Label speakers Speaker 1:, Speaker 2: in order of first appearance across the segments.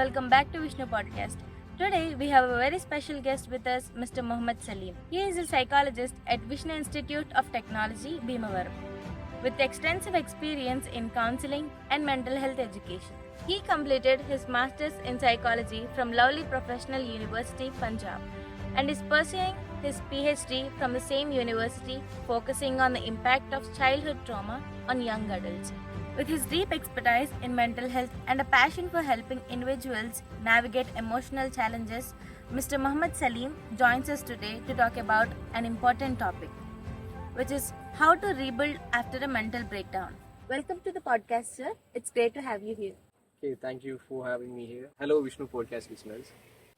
Speaker 1: welcome back to Vishnu Podcast. Today we have a very special guest with us, Mr. Muhammed Salim. He is a psychologist at Vishnu Institute of Technology, Bhimavaram, with extensive experience in counseling and mental health education. He completed his Masters in Psychology from Lovely Professional University, Punjab, and is pursuing his PhD from the same university, focusing on the impact of childhood trauma on young adults. With his deep expertise in mental health and a passion for helping individuals navigate emotional challenges, Mr. Muhammed Salim joins us today to talk about an important topic, which is how to rebuild after a mental breakdown. Welcome to the podcast, sir. It's great to have you here.
Speaker 2: Okay, thank you for having me here. Hello, Vishnu Podcast listeners.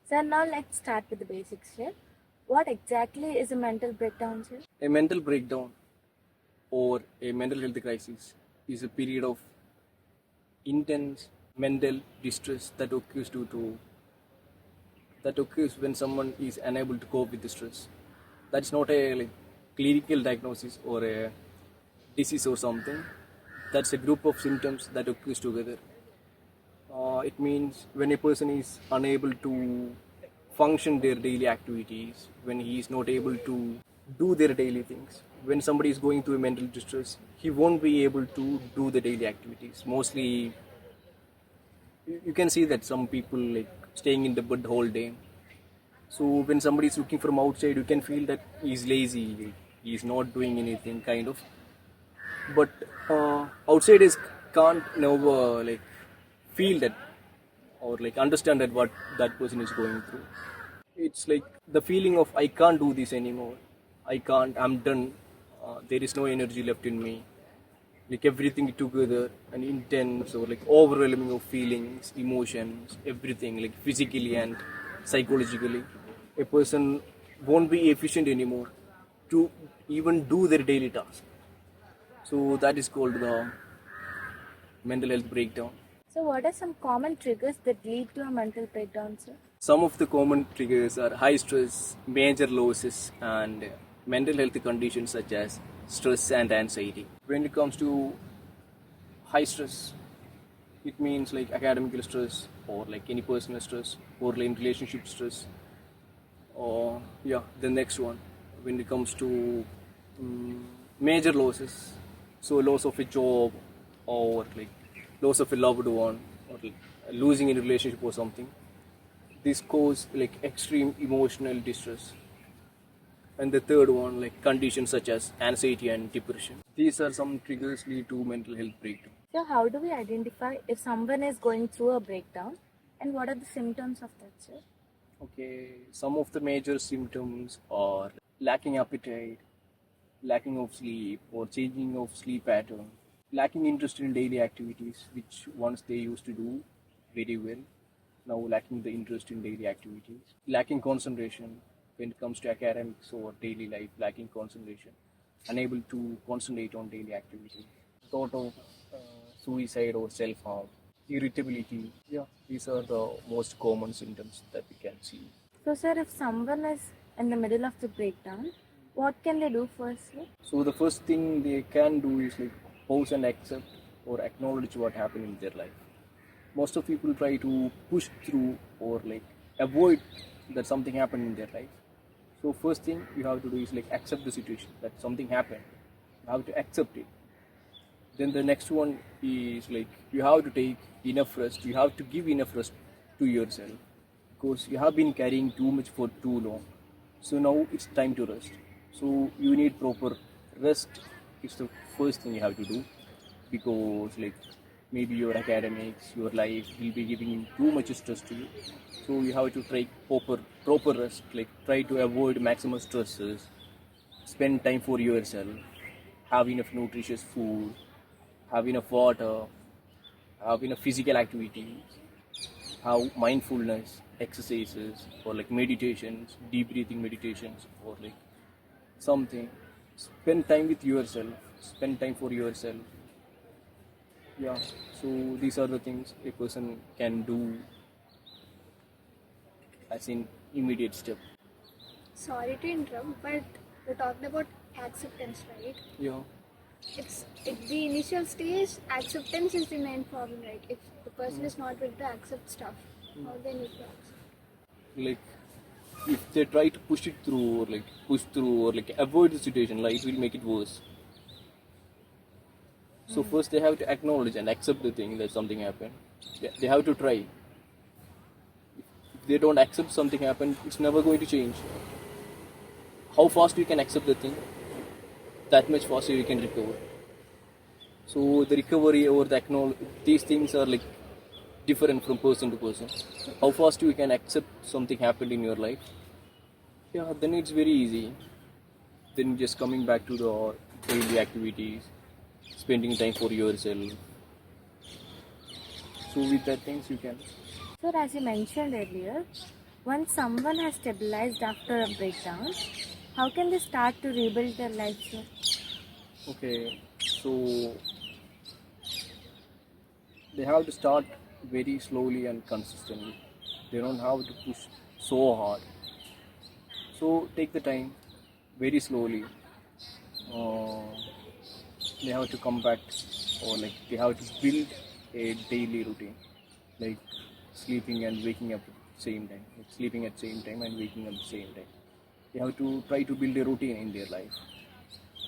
Speaker 1: Sir, now let's start with the basics here. What exactly is a mental breakdown, sir?
Speaker 2: A mental breakdown or a mental health crisis is a period of intense mental distress that occurs when someone is unable to cope with the stress. That's not a clinical diagnosis or a disease or something. That's a group of symptoms that occurs together. It means when a person is unable to function their daily activities, when he is not able to do their daily things. When somebody is going through a mental distress, he won't be able to do the daily activities. Mostly, you can see that some people staying in the bed whole day. So when somebody is looking from outside, you can feel that he's lazy, he's not doing anything, kind of. But outsiders can't never feel that or understand that what that person is going through. It's like the feeling of I can't do this anymore. I'm done. There is no energy left in me. Everything together and intense or overwhelming of feelings, emotions, everything physically and psychologically. A person won't be efficient anymore to even do their daily task. So that is called the mental health breakdown.
Speaker 1: So, what are some common triggers that lead to a mental breakdown, sir?
Speaker 2: Some of the common triggers are high stress, major losses, and mental health conditions such as stress and anxiety. When it comes to high stress, it means academic stress or any personal stress or relationship stress. Or the next one, when it comes to major losses, so loss of a job or loss of a loved one or losing a relationship or something. This cause extreme emotional distress. And the third one, conditions such as anxiety and depression. These are some triggers lead to mental health breakdown.
Speaker 1: So, how do we identify if someone is going through a breakdown and what are the symptoms of that, sir?
Speaker 2: Okay, some of the major symptoms are lacking appetite, lacking of sleep or changing of sleep pattern, lacking interest in daily activities which once they used to do very well, now lacking the interest in daily activities, lacking concentration when it comes to academics or daily life, lacking concentration, unable to concentrate on daily activities, thought of suicide or self-harm, irritability. Yeah, these are the most common symptoms that we can see.
Speaker 1: So, sir, if someone is in the middle of the breakdown, what can they do firstly?
Speaker 2: So the first thing they can do is pause and accept or acknowledge what happened in their life. Most of people try to push through or avoid that something happened in their life. So first thing you have to do is accept the situation that something happened. You have to accept it. Then the next one is you have to take enough rest. You have to give enough rest to yourself because you have been carrying too much for too long. So now it's time to rest. So you need proper rest. It's the first thing you have to do because maybe your academics, your life will be giving too much stress to you. So you have to try proper rest. Try to avoid maximum stresses. Spend time for yourself. Have enough nutritious food. Have enough water. Have enough physical activities. Have mindfulness exercises or meditations, deep breathing meditations or something. Spend time with yourself. Spend time for yourself. Yeah, so these are the things a person can do as in immediate step.
Speaker 3: Sorry to interrupt, but we're talking about acceptance, right?
Speaker 2: Yeah.
Speaker 3: It's at the initial stage, acceptance is the main problem, right? If the person is not ready to accept stuff, How they need to accept.
Speaker 2: Like if they try to push it through or like push through or like avoid the situation, like it will make it worse. So first they have to acknowledge and accept the thing that something happened. They have to try. If they don't accept something happened, it's never going to change. How fast you can accept the thing, that much faster you can recover. So the recovery or the acknowledge, these things are like different from person to person. How fast you can accept something happened in your life, yeah, then it's very easy. Then just coming back to the daily activities, spending time for yourself. So with that things you can.
Speaker 1: Sir, as you mentioned earlier, once someone has stabilized after a breakdown, how can they start to rebuild their life, sir?
Speaker 2: Okay, so they have to start very slowly and consistently. They don't have to push so hard. So take the time very slowly. Uh, they have to come back or like they have to build a daily routine, like sleeping and waking up at the same time, like sleeping at the same time and waking up at the same time. They have to try to build a routine in their life,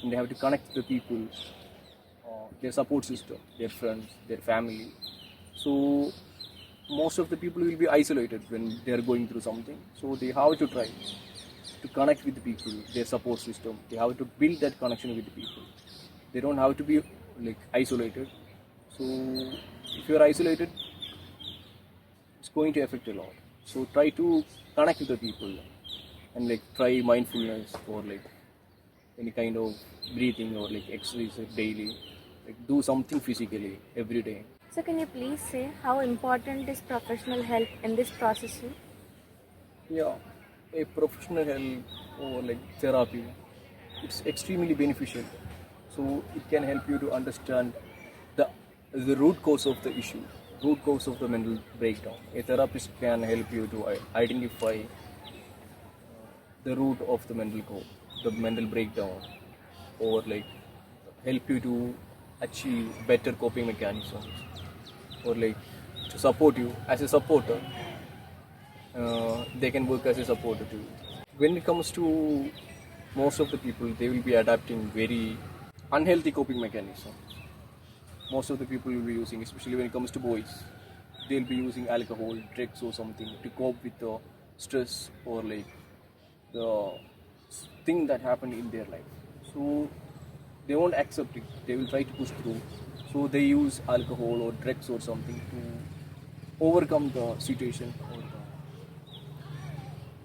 Speaker 2: and they have to connect the people, their support system, their friends, their family. So most of the people will be isolated when they are going through something. So they have to try to connect with the people, their support system. They have to build that connection with the people. They don't have to be like isolated. So if you are isolated, it's going to affect a lot. So try to connect with the people and like try mindfulness or like any kind of breathing or like exercise daily. Like do something physically every day.
Speaker 1: So can you please say how important is professional help in this process, sir?
Speaker 2: Yeah, a professional help or like therapy, it's extremely beneficial. So it can help you to understand the root cause of the issue, root cause of the mental breakdown. A therapist can help you to identify the root of the the mental breakdown, or like help you to achieve better coping mechanisms, or like to support you as a supporter. They can work as a supporter too. When it comes to most of the people, they will be adapting very unhealthy coping mechanisms. Most of the people will be using, especially when it comes to boys, they'll be using alcohol, drugs, or something to cope with the stress or like the thing that happened in their life. So they won't accept it. They will try to push through. So they use alcohol or drugs or something to overcome the situation or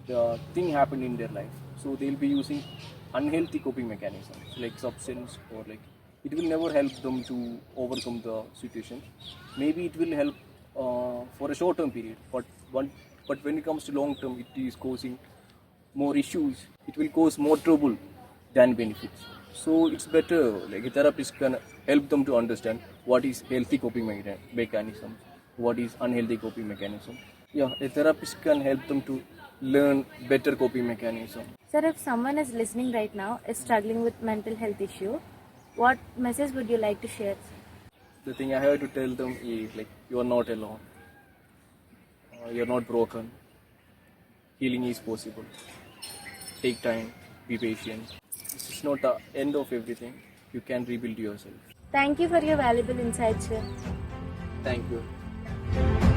Speaker 2: the thing happened in their life. So they'll be using unhealthy coping mechanisms like substance, or like it will never help them to overcome the situation. Maybe it will help for a short term period, but when it comes to long term, it is causing more issues. It will cause more trouble than benefits. So it's better like a therapist can help them to understand what is healthy coping mechanism, what is unhealthy coping mechanism. Yeah, a therapist can help them to learn better coping mechanism.
Speaker 1: Sir, if someone is listening right now is struggling with mental health issue, what message would you like to share?
Speaker 2: The thing I have to tell them is like you are not alone. You are not broken. Healing is possible. Take time. Be patient. This is not the end of everything. You can rebuild yourself.
Speaker 1: Thank you for your valuable insights, sir.
Speaker 2: Thank you.